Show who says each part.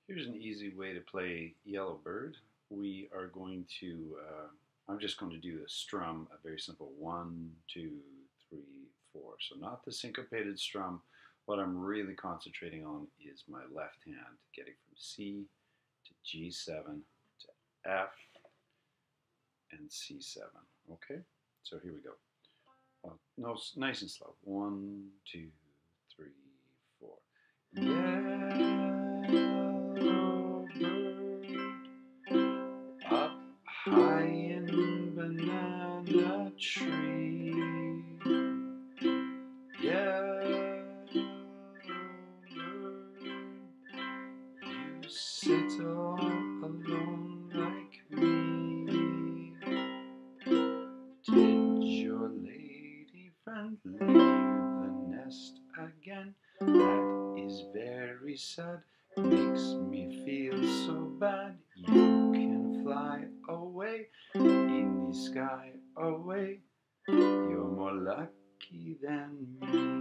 Speaker 1: Here's an easy way to play Yellow Bird. We are going to, I'm just going to do a strum, a very simple 1, 2, 3, 4. So not the syncopated strum. What I'm really concentrating on is my left hand, getting from C to G7 to F and C7. Okay, so here we go. No, nice and slow. 1, 2, 3, 4. Yellow bird up high in banana tree. Yellow bird, you sit all alone like me. Did your lady friend leave the nest again? That is very sad, makes me feel so bad. You can fly away in the sky away. You're more lucky than me.